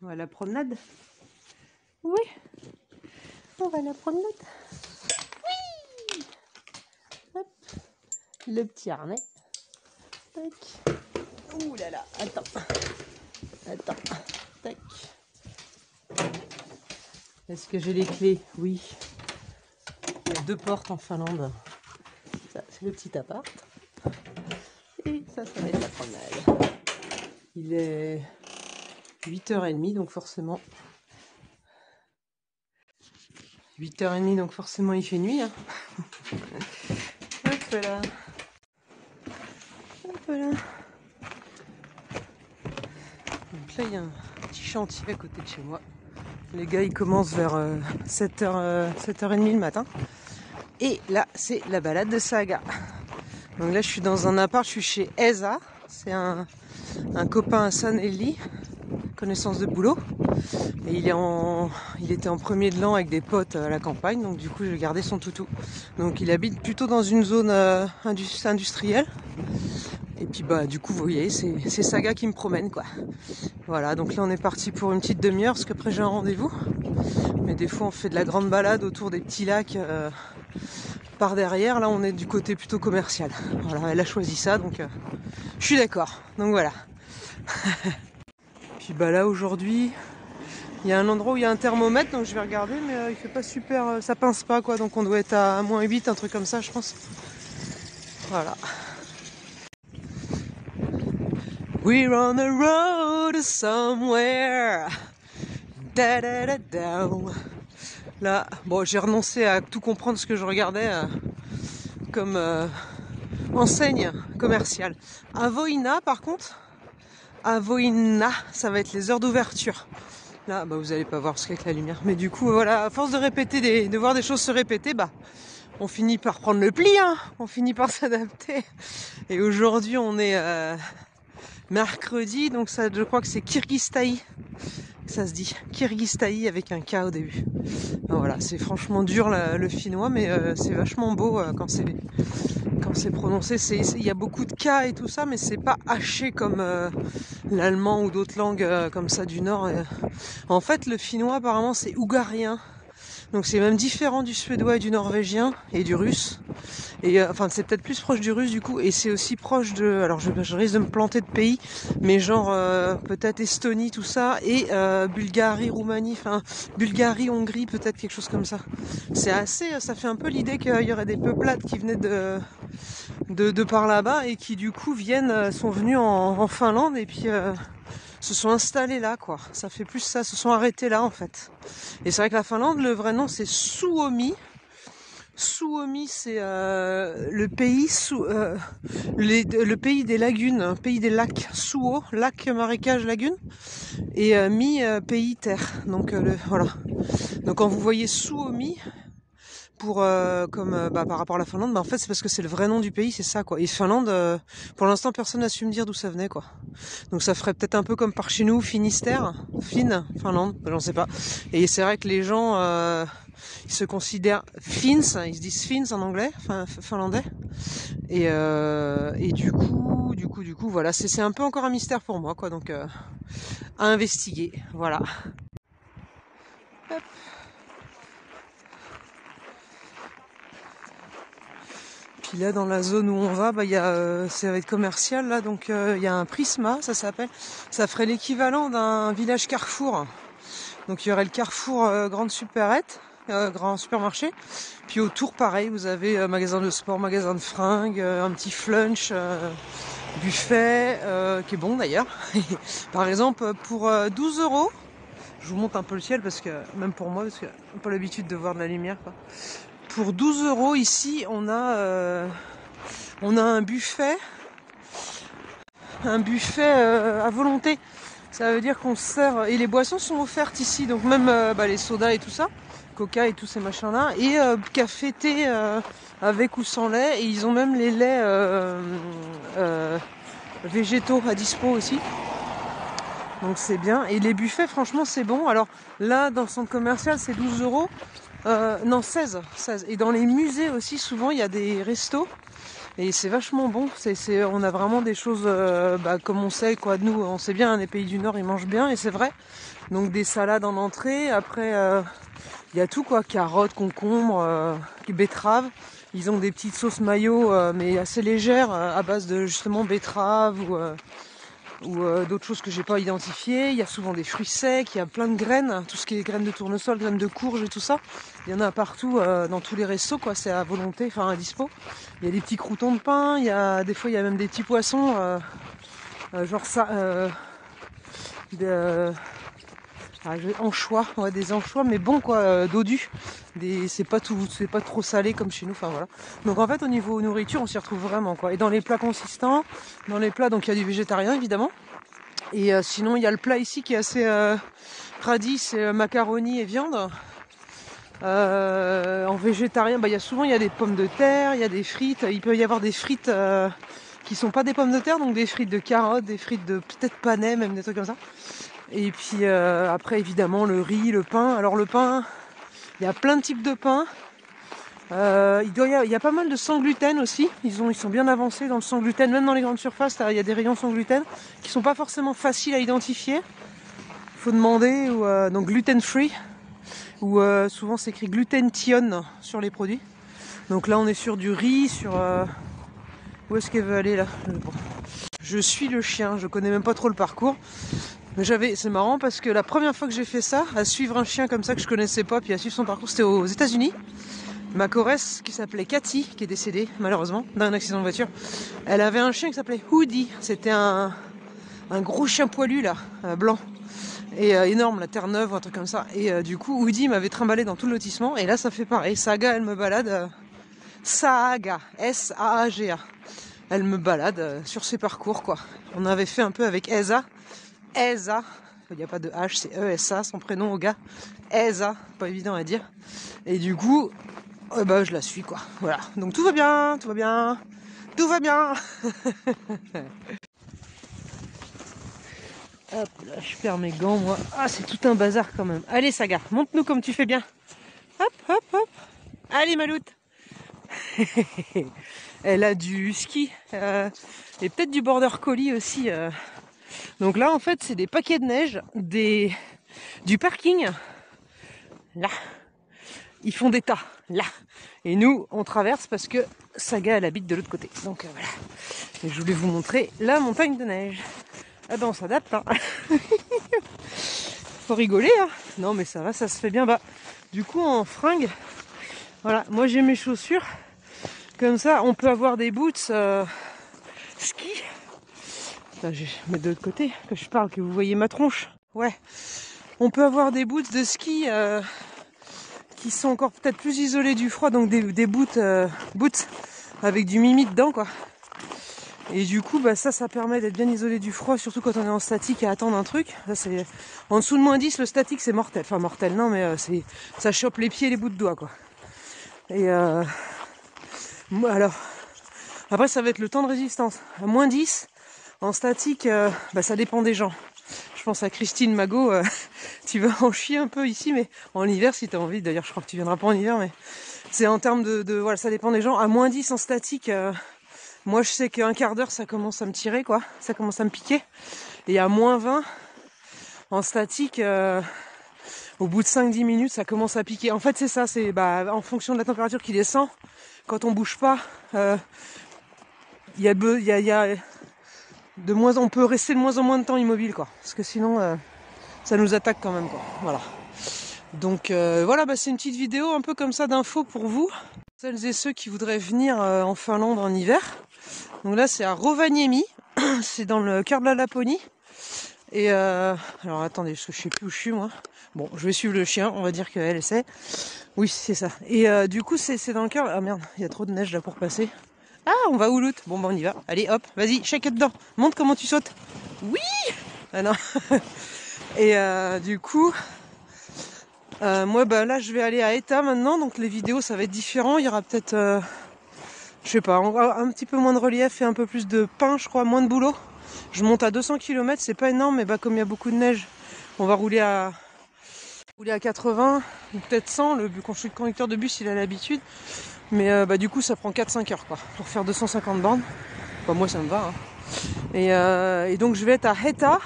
On va à la promenade. Oui, on va à la promenade. Oui. Hop. Le petit harnais. Tac. Ouh là là, attends. Tac. Est-ce que j'ai les clés? Oui. Il y a 2 portes en Finlande. Ça, c'est le petit appart. Et ça va être la promenade. Il est 8h30, donc forcément... 8h30, donc forcément il fait nuit. Hein. Hop là. Hop là. Donc là, il y a un petit chantier à côté de chez moi. Les gars, ils commencent vers 7h30 le matin. Et là, c'est la balade de Saga. Donc là, je suis dans un appart, je suis chez Esa. C'est un copain à Sanelli, connaissance de boulot. Et il était en premier de l'an avec des potes à la campagne, donc du coup, j'ai gardé son toutou. Donc il habite plutôt dans une zone industrielle. Et puis bah du coup vous voyez c'est Saga qui me promène quoi. Voilà, donc là on est parti pour une petite demi-heure parce qu'après j'ai un rendez-vous. Mais des fois on fait de la grande balade autour des petits lacs par derrière. Là on est du côté plutôt commercial. Voilà, elle a choisi ça donc je suis d'accord. Donc voilà. Puis bah là aujourd'hui il y a un endroit où il y a un thermomètre donc je vais regarder mais il fait pas super, ça pince pas quoi, donc on doit être à -8, un truc comme ça je pense. Voilà. We're on the road somewhere. Da, da, da, da. Là, bon, j'ai renoncé à tout comprendre ce que je regardais comme enseigne commerciale. Avoina, par contre, Avoina, ça va être les heures d'ouverture. Là, bah, vous allez pas voir parce qu'avec la lumière. Mais du coup, voilà, à force de répéter, de voir des choses se répéter, bah, on finit par prendre le pli, hein. On finit par s'adapter. Et aujourd'hui, on est mercredi, donc ça, je crois que c'est Kyrgyzstaï. Ça se dit Kyrgyzstaï avec un K au début. Voilà, c'est franchement dur le finnois, mais c'est vachement beau quand c'est prononcé. Il y a beaucoup de K et tout ça, mais c'est pas haché comme l'allemand ou d'autres langues comme ça du nord. En fait, le finnois apparemment c'est ougarien. Donc c'est même différent du suédois et du norvégien et du russe. Et enfin c'est peut-être plus proche du russe du coup, et c'est aussi proche de, alors je risque de me planter de pays, mais genre peut-être Estonie tout ça, et Bulgarie, Roumanie, enfin Bulgarie, Hongrie, peut-être quelque chose comme ça. C'est assez, ça fait un peu l'idée qu'il y aurait des peuplades qui venaient de par là-bas et qui du coup sont venus en Finlande et puis se sont installés là quoi. Ça fait plus ça, se sont arrêtés là en fait. Et c'est vrai que la Finlande, le vrai nom c'est Suomi. Suomi, c'est le pays le pays des lagunes, pays des lacs. Suo, lac, marécage, lagune, et pays terre. Donc voilà. Donc quand vous voyez Suomi pour par rapport à la Finlande, bah en fait c'est parce que c'est le vrai nom du pays, c'est ça quoi. Et Finlande, pour l'instant personne n'a su me dire d'où ça venait quoi. Donc ça ferait peut-être un peu comme par chez nous, Finistère, Finlande, j'en sais pas. Et c'est vrai que les gens ils se considèrent Finns, ils se disent Finns en anglais, enfin finlandais. Et du coup, voilà, c'est un peu encore un mystère pour moi, quoi. Donc à investiguer, voilà. Hop. Puis là, dans la zone où on va, bah ça va être commercial là, donc il y a un Prisma, ça s'appelle. Ça ferait l'équivalent d'un village Carrefour. Donc il y aurait le Carrefour grande supérette. Grand supermarché, puis autour pareil vous avez magasin de sport, magasin de fringues, un petit flunch, buffet qui est bon d'ailleurs. Par exemple pour 12 €, je vous montre un peu le ciel parce que même pour moi parce que j'ai pas l'habitude de voir de la lumière quoi. Pour 12 € ici on a un buffet à volonté. Ça veut dire qu'on se sert, et les boissons sont offertes ici, donc même les sodas et tout ça, coca et tous ces machins là, et café, thé avec ou sans lait, et ils ont même les laits végétaux à dispo aussi, donc c'est bien. Et les buffets franchement c'est bon. Alors là dans le centre commercial c'est 12 €, non 16, et dans les musées aussi souvent il y a des restos Et c'est vachement bon. On a vraiment des choses, comme on sait, quoi. Nous, on sait bien, les pays du Nord, ils mangent bien, et c'est vrai. Donc des salades en entrée. Après, il y a tout, quoi. Carottes, concombres, betteraves. Ils ont des petites sauces mayo, mais assez légères, à base de justement betteraves ou d'autres choses que j'ai pas identifiées. Il y a souvent des fruits secs, il y a plein de graines, tout ce qui est graines de tournesol, graines de courge et tout ça. Il y en a partout dans tous les restos, quoi. C'est à volonté, enfin à dispo. Il y a des petits croûtons de pain, des fois il y a même des petits poissons, genre ça, anchois, ouais, des anchois, mais bon quoi, dodus. C'est pas trop salé comme chez nous, enfin voilà. Donc en fait au niveau nourriture on s'y retrouve vraiment, quoi. Et dans les plats consistants, dans les plats, donc il y a du végétarien évidemment. Et sinon il y a le plat ici qui est assez radis, c'est macaroni et viande. En végétarien, il y a des pommes de terre, il y a des frites, il peut y avoir des frites qui sont pas des pommes de terre, donc des frites de carottes, des frites de peut-être panais, même des trucs comme ça. Et puis après évidemment le riz, le pain. Alors le pain, il y a plein de types de pain. Il y a pas mal de sans gluten aussi. Ils sont bien avancés dans le sans gluten, même dans les grandes surfaces. Il y a des rayons sans gluten qui sont pas forcément faciles à identifier. Faut demander, donc gluten free, ou souvent c'est écrit glutation sur les produits. Donc là on est sur du riz, sur où est-ce qu'elle veut aller là? Bon. Je suis le chien, je connais même pas trop le parcours. Mais c'est marrant parce que la première fois que j'ai fait ça, à suivre un chien comme ça que je connaissais pas, puis à suivre son parcours, c'était aux États-Unis. Ma corresse qui s'appelait Cathy, qui est décédée malheureusement d'un accident de voiture, elle avait un chien qui s'appelait Hoodie. C'était un gros chien poilu là, blanc. Et énorme, la Terre-Neuve, un truc comme ça. Et du coup, Woody m'avait trimballé dans tout le lotissement. Et là, ça fait pareil. Saga, elle me balade. Saga, S-A-A-G-A. Elle me balade sur ses parcours, quoi. On avait fait un peu avec Eza. Eza. Il n'y a pas de H, c'est E-S-A, son prénom au gars. Eza, pas évident à dire. Et du coup, je la suis, quoi. Voilà. Donc tout va bien, tout va bien. Tout va bien. Hop là, je perds mes gants, moi. Ah, c'est tout un bazar quand même. Allez, Saga, montre-nous comme tu fais bien. Hop, hop, hop. Allez, Maloute. Elle a du husky et peut-être du border collie aussi. Donc là, en fait, c'est des paquets de neige, du parking. Là, ils font des tas. Là. Et nous, on traverse parce que Saga, elle habite de l'autre côté. Donc voilà. Et je voulais vous montrer la montagne de neige. Ah ben on s'adapte, hein. Faut rigoler, hein. Non mais ça va, ça se fait bien. Du coup en fringues, voilà, moi j'ai mes chaussures. Comme ça, on peut avoir des boots ski. Attends, je vais mettre de l'autre côté que je parle, que vous voyez ma tronche. Ouais. On peut avoir des boots de ski qui sont encore peut-être plus isolés du froid, donc des boots avec du mimi dedans, quoi. Et du coup, ça permet d'être bien isolé du froid, surtout quand on est en statique et à attendre un truc. Là, c'est en dessous de -10, le statique, c'est mortel. Enfin, mortel, non, mais ça chope les pieds et les bouts de doigts, quoi. Et alors, après, ça va être le temps de résistance. À -10, en statique, ça dépend des gens. Je pense à Christine Magot, tu vas en chier un peu ici, mais en hiver, si tu as envie. D'ailleurs, je crois que tu viendras pas en hiver, mais c'est en termes voilà, ça dépend des gens. À -10 en statique, moi, je sais qu'un quart d'heure, ça commence à me tirer, quoi. Ça commence à me piquer. Et à -20, en statique, au bout de 5-10 minutes, ça commence à piquer. En fait, c'est ça, c'est en fonction de la température qui descend. Quand on bouge pas, on peut rester de moins en moins de temps immobile, quoi. Parce que sinon, ça nous attaque quand même, quoi. Voilà. Donc voilà, c'est une petite vidéo un peu comme ça d'infos pour vous. Celles et ceux qui voudraient venir en Finlande en hiver. Donc là, c'est à Rovaniemi. C'est dans le cœur de la Laponie. Et alors attendez, parce que je sais plus où je suis, moi. Bon, je vais suivre le chien, on va dire qu'elle essaie. Oui, c'est ça. Et du coup, c'est dans le cœur. Ah merde, il y a trop de neige là pour passer. Ah, on va où l'autre? Bon, on y va. Allez, hop, vas-y, shake dedans. Montre comment tu sautes. Oui. Ah non. Et du coup, moi, là, je vais aller à Eta maintenant. Donc les vidéos, ça va être différent. Il y aura peut-être, je sais pas, un petit peu moins de relief et un peu plus de pain, je crois, moins de boulot. Je monte à 200 km, c'est pas énorme, mais comme il y a beaucoup de neige, on va rouler à 80 ou peut-être 100. Le conducteur de bus, il a l'habitude. Mais du coup ça prend 4-5 heures quoi, pour faire 250 bornes. Bah, moi ça me va. Hein. Et donc je vais être à Heta,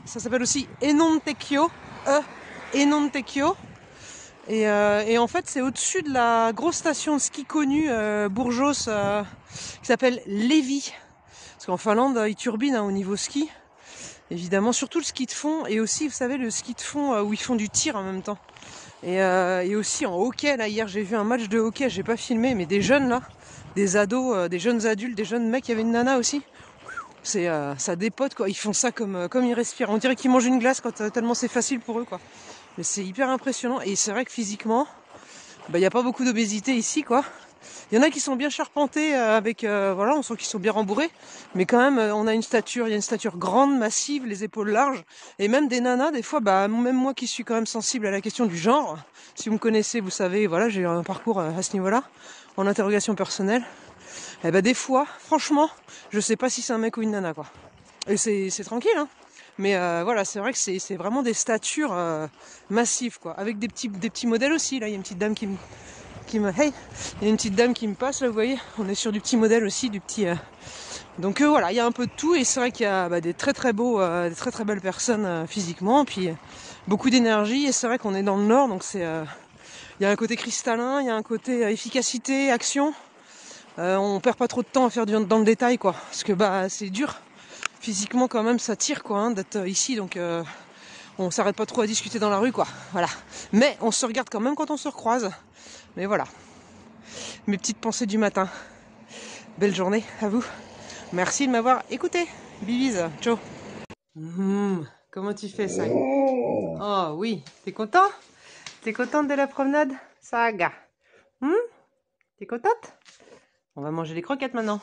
ça s'appelle aussi Enontekiö. Enontekiö. Et en fait c'est au-dessus de la grosse station de ski connue Bourjos qui s'appelle Levi. Parce qu'en Finlande ils turbinent hein, au niveau ski. Évidemment, surtout le ski de fond et aussi vous savez le ski de fond où ils font du tir en même temps. Et aussi en hockey, là hier j'ai vu un match de hockey, j'ai pas filmé, mais des jeunes là, des ados, des jeunes adultes, des jeunes mecs, il y avait une nana aussi. Ça dépote quoi, ils font ça comme ils respirent. On dirait qu'ils mangent une glace tellement c'est facile pour eux quoi. Mais c'est hyper impressionnant et c'est vrai que physiquement, il n'y a pas beaucoup d'obésité ici quoi. Il y en a qui sont bien charpentés voilà, on sent qu'ils sont bien rembourrés, mais quand même on a il y a une stature grande, massive, les épaules larges, et même des nanas, des fois, même moi qui suis quand même sensible à la question du genre, si vous me connaissez, vous savez, voilà, j'ai eu un parcours à ce niveau-là, en interrogation personnelle, et des fois, franchement, je sais pas si c'est un mec ou une nana quoi. Et c'est tranquille hein. Mais voilà, c'est vrai que c'est vraiment des statures massives quoi, avec des petits modèles aussi. Là, il y a une petite dame qui me hey, il y a une petite dame qui me passe là, vous voyez, on est sur du petit modèle aussi, du petit. Donc voilà, il y a un peu de tout et c'est vrai qu'il y a des très très beaux, des très très belles personnes physiquement, puis beaucoup d'énergie et c'est vrai qu'on est dans le nord, donc il y a un côté cristallin, il y a un côté efficacité, action. On perd pas trop de temps à faire dans le détail quoi, parce que c'est dur. Physiquement quand même ça tire quoi hein, d'être ici donc on s'arrête pas trop à discuter dans la rue quoi, voilà. Mais on se regarde quand même quand on se recroise. Mais voilà, mes petites pensées du matin. Belle journée à vous. Merci de m'avoir écouté. Bibise, ciao. Comment tu fais ça? Oh oui, t'es content? T'es contente de la promenade? Saga. T'es contente? On va manger les croquettes maintenant.